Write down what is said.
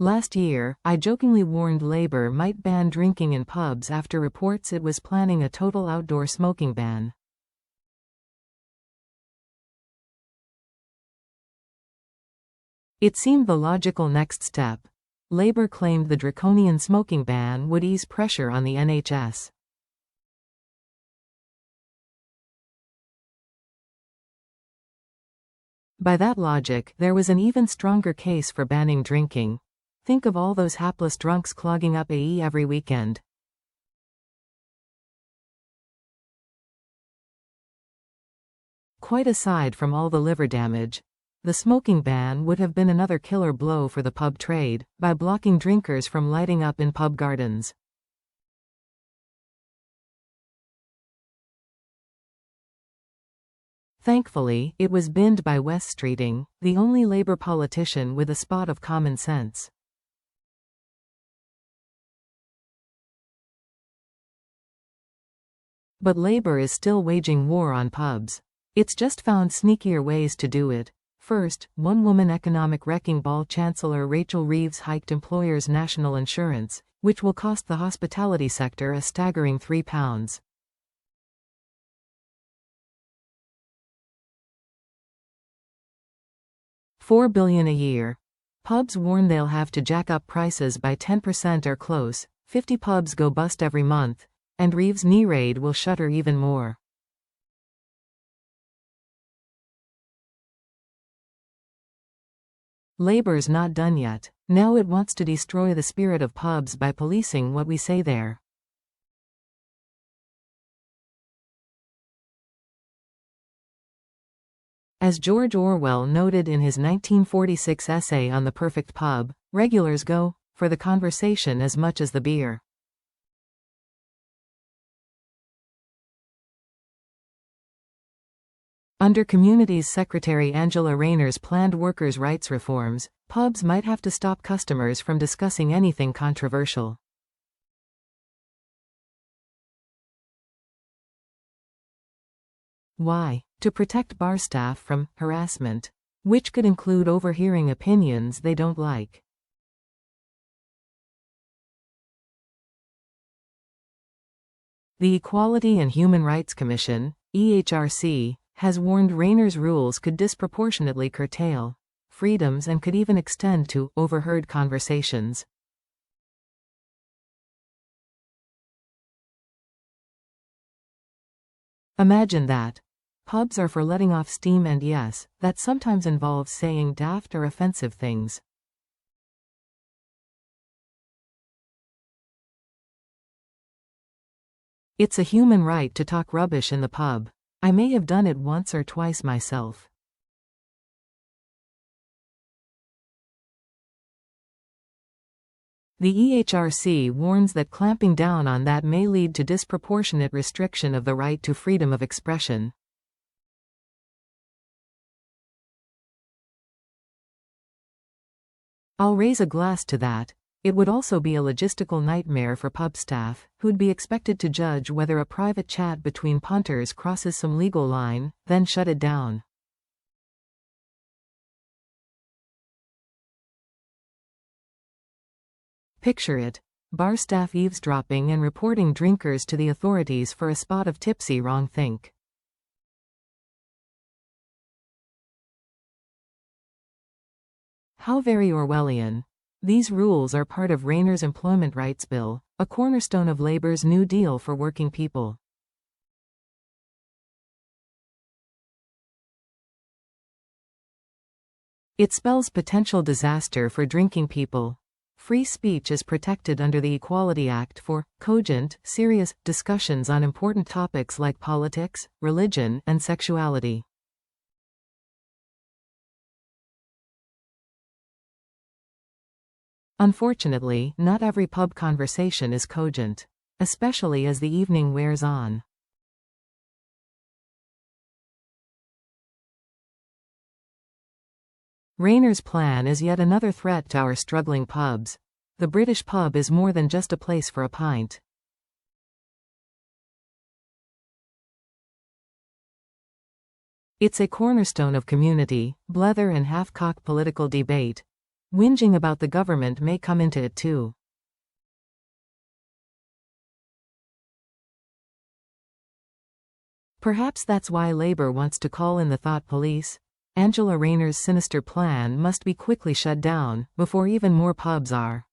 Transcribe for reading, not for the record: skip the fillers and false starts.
Last year, I jokingly warned Labour might ban drinking in pubs after reports it was planning a total outdoor smoking ban. It seemed the logical next step. Labour claimed the draconian smoking ban would ease pressure on the NHS. By that logic, there was an even stronger case for banning drinking. Think of all those hapless drunks clogging up AE every weekend. Quite aside from all the liver damage, the smoking ban would have been another killer blow for the pub trade, by blocking drinkers from lighting up in pub gardens. Thankfully, it was binned by Wes Streeting, the only Labour politician with a spot of common sense. But Labour is still waging war on pubs. It's just found sneakier ways to do it. First, one-woman economic wrecking ball Chancellor Rachel Reeves hiked employers' national insurance, which will cost the hospitality sector a staggering £3. $4 billion a year. Pubs warn they'll have to jack up prices by 10% or close. 50 pubs go bust every month, and Reeves' knee raid will shutter even more. Labour's not done yet. Now it wants to destroy the spirit of pubs by policing what we say there. As George Orwell noted in his 1946 essay on the perfect pub, regulars go for the conversation as much as the beer. Under Communities Secretary Angela Rayner's planned workers' rights reforms, pubs might have to stop customers from discussing anything controversial. Why? To protect bar staff from harassment, which could include overhearing opinions they don't like. The Equality and Human Rights Commission, EHRC, has warned Rayner's rules could disproportionately curtail freedoms and could even extend to overheard conversations. Imagine that. Pubs are for letting off steam, and yes, that sometimes involves saying daft or offensive things. It's a human right to talk rubbish in the pub. I may have done it once or twice myself. The EHRC warns that clamping down on that may lead to disproportionate restriction of the right to freedom of expression. I'll raise a glass to that. It would also be a logistical nightmare for pub staff, who'd be expected to judge whether a private chat between punters crosses some legal line, then shut it down. Picture it. Bar staff eavesdropping and reporting drinkers to the authorities for a spot of tipsy wrong think. How very Orwellian. These rules are part of Rayner's Employment Rights Bill, a cornerstone of Labour's New Deal for working people. It spells potential disaster for drinking people. Free speech is protected under the Equality Act for cogent, serious discussions on important topics like politics, religion, and sexuality. Unfortunately, not every pub conversation is cogent, especially as the evening wears on. Rayner's plan is yet another threat to our struggling pubs. The British pub is more than just a place for a pint. It's a cornerstone of community, blether and half-cock political debate. Whinging about the government may come into it too. Perhaps that's why Labour wants to call in the thought police. Angela Rayner's sinister plan must be quickly shut down, before even more pubs are.